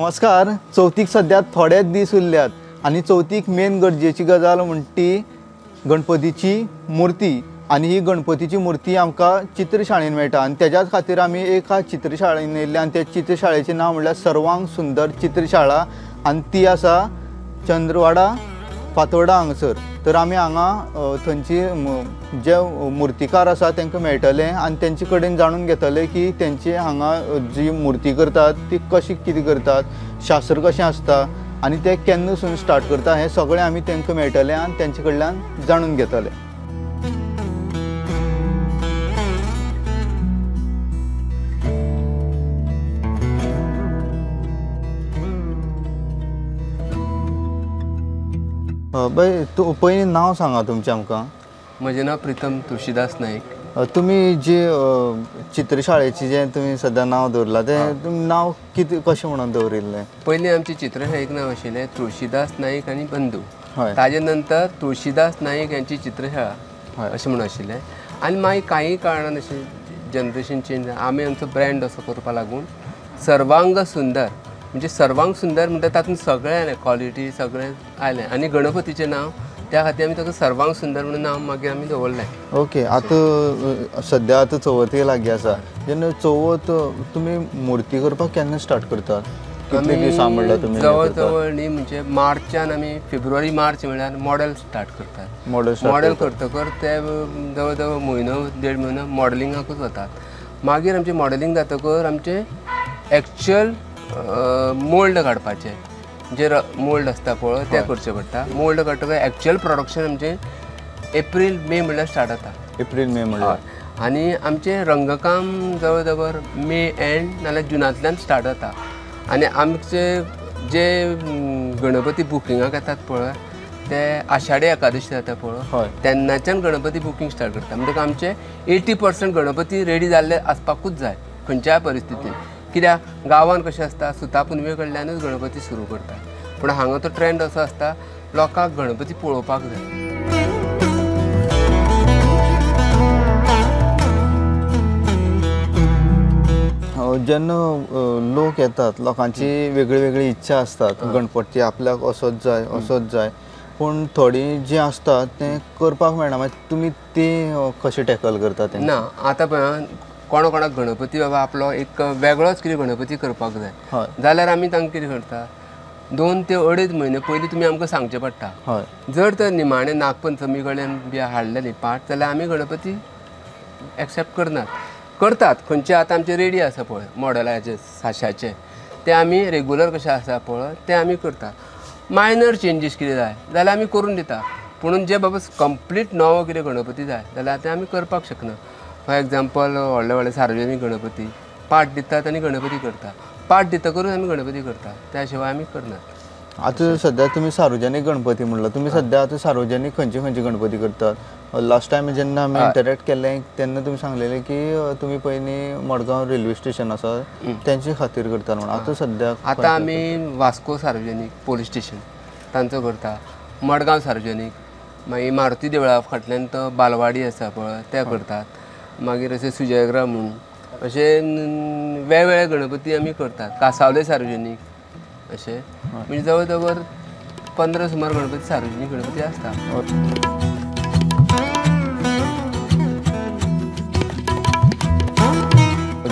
नमस्कार. चवथीक सद्या थोडेच दीस उरल्यात आनी चवथीक मेन गरजेची गजाल म्हणटी गणपतीची मूर्ती. आनी ही गणपतीची मूर्ती आमकां चित्रशाळेन मेळटा आनी तेज्याच खातीर आमी एका चित्रशाळेन येयल्ले आनी त्या चित्रशाळेचें नांव म्हणल्यार सर्वांग सुंदर चित्रशाळा आनी ती आसा चंद्रवाडा फातोर्डा हांगासर. तर आमी हांगा थंयची जे मुर्तीकार आसा तांकां मेळटले आनी तेंचे कडेन जाणून घेतले की तेंची हांगा जी मुर्ती करतात ती कशी कितें करतात, शास्त्र कशें आसता आनी ते केन्नासून स्टार्ट करता हें सगळें आमी तांकां मेळटलें आनी तेंचे कडल्यान जाणून घेतले. बाय तूं पयलीं नांव सांगा तुमचें आमकां. म्हजें नांव प्रितम तुळशीदास नाईक. तुमी जी चित्रशाळेचें जें तुमी सद्या नांव दवरलां तें तुमी नांव कितें कशें म्हणून दवरिल्लें? पयलीं आमची चित्रशाळेक नांव आशिल्लें तुळशीदास नाईक आनी बंधू. हय. ताजे नंतर तुळशीदास नाईक यांची चित्रशाळा अशें म्हणून आशिल्लें. आनी मागीर कांय कारणान अशें जनरेशन चेंज आमी आमचो ब्रँड असो करपा लागून सर्वांग सुंदर म्हणजे सर्वांग सुंदर म्हणटा तातूंत सगळें आयलें, क्वॉलिटी सगळें आयलें आनी गणपतीचें नांव त्या खातीर आमी ताका सर्वांग सुंदर म्हणून नांव मागीर आमी दवरलें. ओके. आतां सद्या आतां चवथी लागीं आसा. जेन्ना चवथ तुमी मूर्ती करपाक केन्ना स्टार्ट करतात? कितले दीस म्हणल्यार तुमी? जवळ जवळ न्ही म्हणजे मार्चान आमी फेब्रुवारी मार्च म्हणल्यार मॉडेल स्टार्ट करतात. मॉडेल करतकर ते जवळ जवळ म्हयनो देड म्हयनो मॉडेलिंगाकूच वतात. मागीर आमचें मॉडेलिंग जातकर आमचें एक्चुअल मोल्ड काडपाचें जे मोल्ड आसता पळय ते करचें पडटा. मोल्ड काडटकर एक्चुअल प्रोडक्शन आमचें एप्रील मे म्हणल्यार स्टार्ट जाता. एप्रील मे म्हणल्यार. आनी आमचें रंगकाम जवळ जवळ मे एंड नाल्यार जुनांतल्यान स्टार्ट जाता. आनी आमचे जे गणपती बुकिंगाक येतात पळय ते आषाढी एकादशी जाता पळय तेन्नाच्यान गणपती बुकींग स्टार्ट करता. म्हणटकच आमचे 80% गणपती रेडी जाल्ले आसपाकूच जाय खंयच्याय परिस्थितीन. कित्याक गांवांत कशें आसता सुता पुनवे कडल्यानूच गणपती सुरू करतात. पूण हांगा तो ट्रेंड असो आसता लोकांक गणपती पळोवपाक जाय. जेन्ना लोक येतात लोकांची वेगळी वेगळी इच्छा आसतात गणपती आपल्याक असोच जाय पूण थोडी जी आसता तें करपाक मेळना. मागीर तुमी ती कशें टॅकल करता तें? ना आतां पळय कोणाक गणपती बाबा आपलो एक वेगळोच कितें गणपती करपाक जाय जाल्यार आमी तांकां कितें करता 2 ते 2.5 म्हयने पयलीं तुमी आमकां सांगचें पडटा. जर तर निमाणें नागपंचमी कडेन बी हाडलेली पाट जाल्यार आमी गणपती एक्सेप्ट करतात. खंयचे आतां आमचे रेडी आसा पळय मॉडेलाचे साश्याचे ते आमी रेगुलर कशें आसा पळय ते आमी करता. मायनर चेंजीस कितें जाय जाल्यार आमी करून दिता. पूण जे बाबा कंप्लीट नवो कितें गणपती जाय जाल्यार ते आमी करपाक शकना. फॉर एग्जाम्पल व्हडले व्हडले सार्वजनीक गणपती पाट दितात आनी गणपती करता. पाट दितकरूच आमी गणपती करता त्या शिवाय आमी करनात. आतां सद्या तुमी सार्वजनीक गणपती म्हणलो. तुमी सद्या आतां सार्वजनीक खंयचे गणपती करतात? लास्ट टायम जेन्ना आमी इंटरेक्ट केल्लें तेन्ना तुमी सांगलेलें की तुमी पयलीं मडगांव रेल्वे स्टेशन आसा तेंचे खातीर करतात म्हणून. आतां सद्या आतां आमी वास्को सार्वजनीक पोलीस स्टेशन तांचो करता. मडगांव सार्वजनीक मागीर मारुती देवळा फाटल्यान तो बालवाडी आसा पळय ते करतात. मागीर अशें सुजयग्रा म्हणून अशे वेगवेगळे गणपती आमी करतात. कासावले सार्वजनीक अशें म्हणजे जवळ जवळ 15 सुमार गणपती सार्वजनीक गणपती आसता.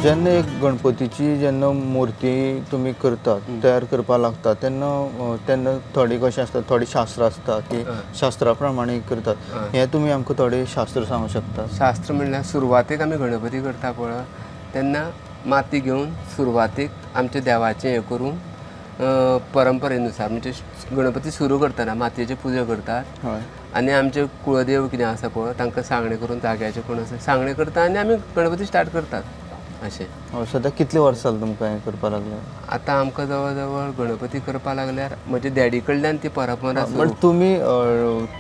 जेन्ना एक गणपतीची जेन्ना मूर्ती तुमी करतात तयार करपाक लागता तेन्ना थोडी कशें आसता थोडी शास्त्र आसता की शास्त्रा प्रमाणे करतात. हें तुमी आमकां थोडे शास्त्र सांगूं शकता? शास्त्र म्हणल्यार सुरवातेक आमी गणपती करता पळय तेन्ना माती घेवन सुरवातेक आमच्या देवाचें हें करून परंपरेनुसार म्हणजे गणपती सुरू करतना मातयेची पुजा करतात. आनी आमचे कुळदेव कितें आसा पळय तांकां सांगणे करून जाग्याचे कोण आसा सांगणे करता आनी आमी गणपती स्टार्ट करतात अशें. सद्या कितले वर्सां जाले तुमकां हें करपाक लागले? आतां आमकां जवळ जवळ गणपती करपाक लागल्यार म्हजे डॅडी कडल्यान ती परंपरा. बट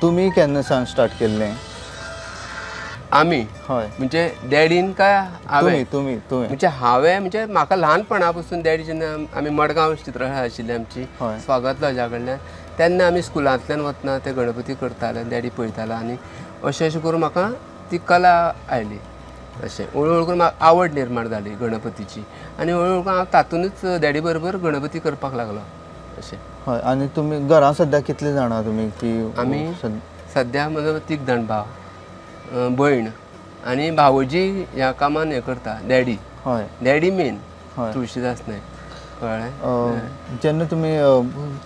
तुमी केन्ना सावन स्टार्ट केल्लें? आमी म्हणजे डॅडीन काय हांवें? तुमी म्हणजे हांवें म्हणजे म्हाका ल्हानपणा पसून डॅडी जेन्ना आमी मडगांव चित्रशाळा आशिल्ली आमची स्वागत लॉजा कडल्यान तेन्ना आमी स्कुलांतल्यान वतना ते गणपती करताले डॅडी पळयतालो आनी अशें करून म्हाका ती कला आयली. अशें हळूहळू करून म्हाका आवड निर्माण जाली गणपतीची आनी हळूहळू करून हांव तातूंतच डॅडी बरोबर गणपती करपाक लागलो अशें. हय. आनी तुमी घरां सद्या कितले जाणां तुमी की आमी सद्या म्हजो 3 जाण भाव, भयण आनी भावोजी ह्या कामान हें करता डॅडी. हय. डॅडी मेन तुळशीदास नायक. कळ्ळें. जेन्ना तुमी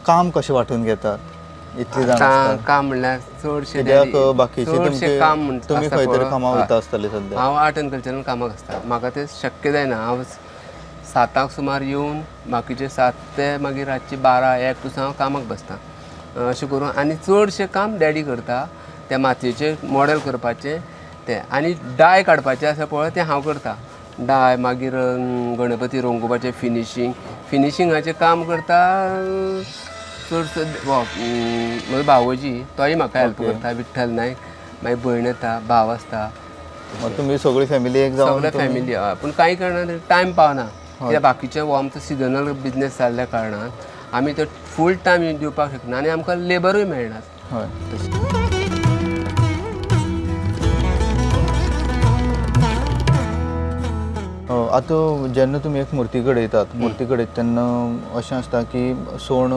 काम कशें वांटून घेतात इतली जाण आसतात? काम म्हणल्यार चडशे बाकीचे काम तुमी खंय तरी कामाक वयता आसतले सद्या? हांव आर्ट एंड कल्चरान कामाक आसता. म्हाका तें शक्य जायना. हांव 7 सुमार येवन बाकीचे 7 ते मागीर रातची 12-1 पासून हांव कामाक बसता अशें करून. आनी चडशें काम डॅडी करता. त्या मातयेचे मॉडेल करपाचें तें आनी डाय काडपाचें आसा पळय तें हांव करता. डाय मागीर गणपती रंगोवपाचें फिनिशिंगाचें काम करता चडसो म्हजो भावोजी तोय म्हाका हेल्प करता. विठ्ठल नायक. मागीर भयण येता, भाव आसता. तुमी सगळी फॅमिली एक जावन? सगळे फॅमिली. पूण कांय कारणान टायम पावना. कित्याक बाकीचे हो आमचो सिजनल बिजनेस जाल्ल्या कारणान आमी तो फूल टायम दिवपाक शकना आनी आमकां लेबरूय मेळनात. हय. आतां जेन्ना तुमी एक मुर्ती घडयतात, मुर्ती घडयता तेन्ना अशें आसता की सोण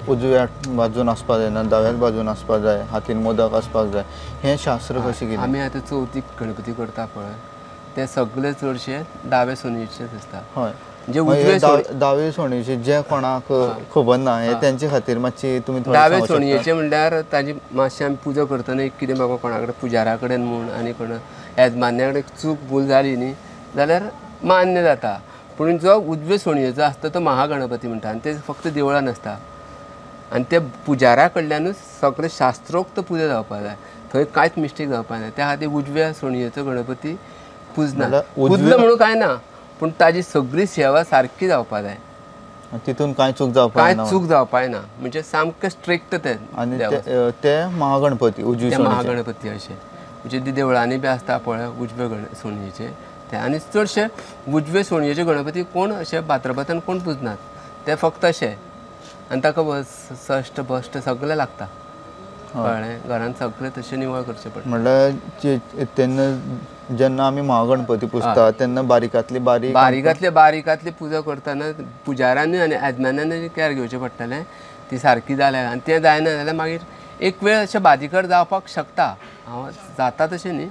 उजव्या बाजून आसपाक जायना, दाव्याच बाजून आसपाक जाय, हातीन मोदक आसपाक जाय. हें शास्त्र कशें कितें? आमी आतां चवथीक गणपती करता पळय ते सगळे चडशे दावे सोनीचेच आसता. हय. जे उजवे दावे सोणीचे जे कोणाक खबर ना हे तेंचे खातीर मातशी तुमी दावे सोणयेचे म्हणल्यार ताजी मातशी आमी पुजा करतना एक कितें बाबा कोणा कडेन पुजारा कडेन म्हूण आनी कोण येजमान्या कडेन चूक भूल जाली न्ही जाल्यार मान्य जाता. पूण जो उजवे सोणयेचो आसता तो महागणपती म्हणटा आनी ते फक्त देवळान आसता आनी ते पुजारा कडल्यानूच सगळें शास्त्रोक्त पुजा जावपाक जाय. थंय कांयच मिस्टेक जावपाक जाय. त्या खातीर उजव्या सोणयेचो गणपती पुजना. पुजलो म्हणून कांय ना पूण ताजी सगळी सेवा सारकी जावपाक जाय. तितून कांय चूक जावपाक ना. म्हणजे सामकें स्ट्रिक्ट ते आनी ते महागणपती उजवे महागणपती अशें म्हणजे देवळांनी बी आसता पळय उजवे सोणयेचे ते. आनी चडशे उजवे सोणयेचे गणपती कोण अशे भाद्रपदान कोण पुजनात. ते फक्त अशे आनी ताका सश्ट बश्ट सगळें लागता. कळ्ळें. घरान सगळें तशें निवळ करचें पडटा. म्हणल्यार तेन्ना जेन्ना आमी महागणपती पुजतात तेन्ना बारीकांतली पुजा करतना पुजाऱ्यांनी आनी येजमान्यांनी कॅर घेवचें पडटलें ती सारकी जाल्या. आनी तें जायना जाल्यार मागीर एक वेळ अशें बारीकड जावपाक शकता. हांव जाता तशें न्ही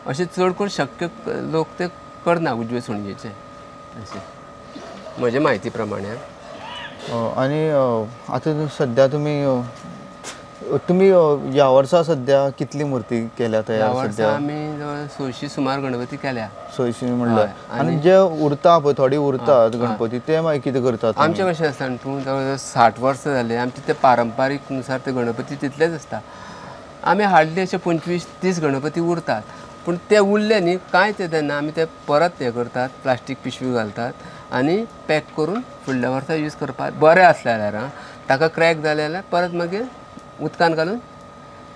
अशें चड करून शक्य लोक ते करना उजवे सोणयेचे अशें म्हजे म्हायती प्रमाणे. आनी आतां सद्या तुमी ह्या वर्सा सद्या कितली मुर्ती केल्या तयार? सद्या आमी 600 सुमार गणपती केल्या. 600 म्हणल्यार. आनी जे उरता पळय थोडी उरतात गणपती ते मागीर कितें करतात? आमचें कशें आसता तूं जवळ 60 वर्सां जालीं आमचे ते पारंपारीक नुसार ते गणपती तितलेच आसता. आमी हार्डली अशे 25-30 गणपती उरतात. पूण ते उरले न्ही कांय तेन्ना आमी ते परत हें करतात प्लास्टीक पिशवी घालतात आनी पॅक करून फुडल्या वर्सा यूज करपाक बरें आसलें जाल्यार ताका क्रॅक जाले जाल्यार परत मागीर उदकान घालून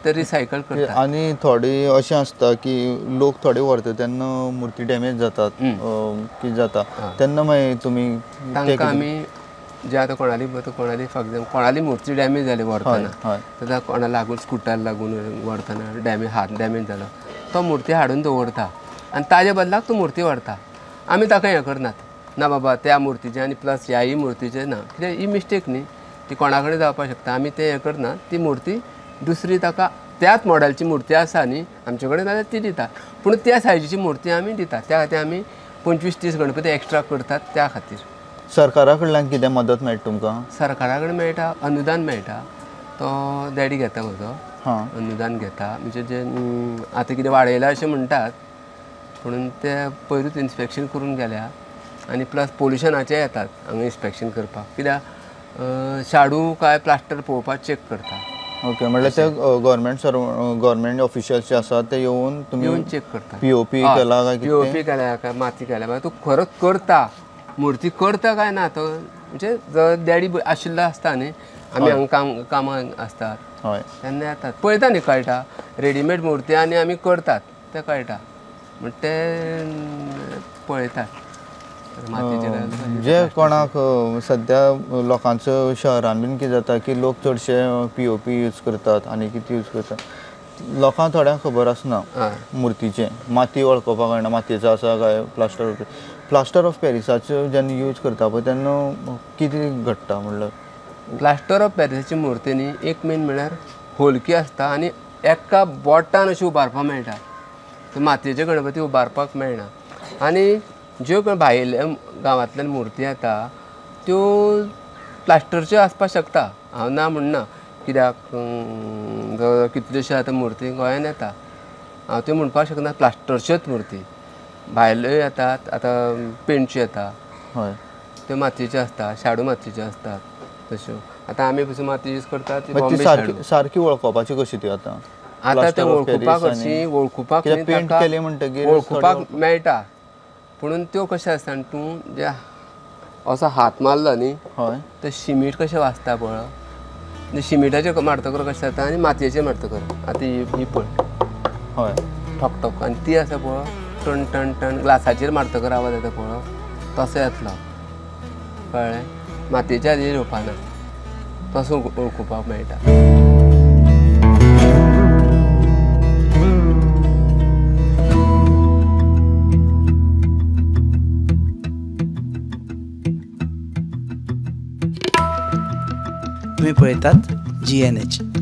ते रिसायकल करतात. आनी थोडी अशें आसता की लोक थोडे व्हरता तेन्ना मुर्ती डॅमेज जातात कितें जाता तेन्ना मागीर तुमी तांकां आमी जे आतां कोणाली फॉर एग्जाम्पल कोणाली मुर्ती डॅमेज जाली व्हरतना जाल्यार कोणा लागून स्कुटर लागून व्हरतना हात डॅमेज जालो तो मुर्ती हाडून दवरता आनी ताजे बदलाक तूं मुर्ती व्हरता. आमी ताका हें करनात ना बाबा त्या मुर्तीचें आनी प्लस ह्याय मुर्तीचें ना कित्याक ही मिस्टेक न्ही ती कोणा कडेन जावपाक शकता. आमी तें हें करना ती मुर्ती दुसरी ताका त्याच मॉडेलची मुर्ती आसा न्ही आमचे कडेन जाल्यार ती दितात. पूण त्या सायजीची मुर्ती आमी दितात. त्या खातीर आमी 25-30 गणपती एक्स्ट्रा करतात. त्या खातीर सरकारा कडल्यान कितें मदत मेळटा तुमकां? सरकारा कडेन मेळटा अनुदान मेळटा. तो डॅडी घेता म्हजो अनुदान घेता. म्हणजे जे आतां कितें वाडयलां अशें म्हणटात पूण ते पयरूच इन्स्पेक्शन करून गेल्या आनी प्लस पोल्युशनाचे येतात हांगा इन्स्पेक्शन करपाक कित्याक शाडू काय प्लास्टर पळोवपाक चॅक करता. ओके. म्हणल्यार ते गव्हर्मेंट ऑफिशियल्स जे आसात ते येवन तुमी चेक करता. पीओपी केला काय पीओपी केल्या काय माती केल्या काय तूं खरोच करता मुर्ती करता काय ना तो म्हणजे जर डॅडी आशिल्लो आसता न्ही आमी हांगा कामाक आसतात तेन्ना येतात पळयता न्ही कळटा. रेडीमेड मुर्ती आनी आमी करतात ते कळटा म्हणटा ते पळयतात. जे कोणाक सद्या लोकांचो शहरान बीन कितें जाता की लोक चडशे पीओपी यूज करतात आनी कितें यूज करतात लोकांक थोड्यांक खबर आसना हय मुर्तीचे माती वळखोवपाक कळना मातयेचो आसा काय प्लास्टर ऑफ पॅरिसाचो जेन्ना यूज करता पळय तेन्ना कितें घडटा म्हणल्यार प्लास्टर ऑफ पॅरिसाची मुर्ती न्ही एक मेन म्हळ्यार होलकी आसता आनी एका बोटान अशी उबारपाक मेळटा. तर मातयेचे गणपती उबारपाक मेळना. आनी ज्यो भायल्या गांवांतल्यान मुर्ती येता त्यो प्लास्टरच्यो आसपाक शकता, हांव ना म्हणना. कित्याक जवळ कितल्योश्यो आतां मुर्ती गोंयांत येता, हांव त्यो म्हणपाक शकना प्लास्टरच्योच मुर्ती. भायल्यो येतात, आतां पेंटच्यो येता, हय त्यो मातयेच्यो आसता, शाडू मातयेच्यो आसतात तश्यो. आतां आमी पसून माती यूज करतात ती मागीर ती बॉम्बे सारकी शाडू. सारकी वळखोवपाची कशी ती आतां आतां ते वळखुपाक अशी वळखुपाक कित्याक पेंट केली म्हणटकीर वळखुपाक मेळटा. पुणून त्यो कशें आसता जाणा तूं जे असो हात मारलो न्ही हय तर शिमीट कशें वाजता पळय, म्हणजे शिमिटाचेर मारतकर कशें जाता आनी मातयेचेर मारतकर. आतां ही पळय हय ठोक ठोक आनी ती आसा पळय टन टन टन ग्लासाचेर मारतकर आवाज येता पळय तसो येतलो. कळ्ळें? मातयेच्या हाजेर येवपाना, तसो वळखुपाक मेळटा. तुम्ही पळयतात GNH.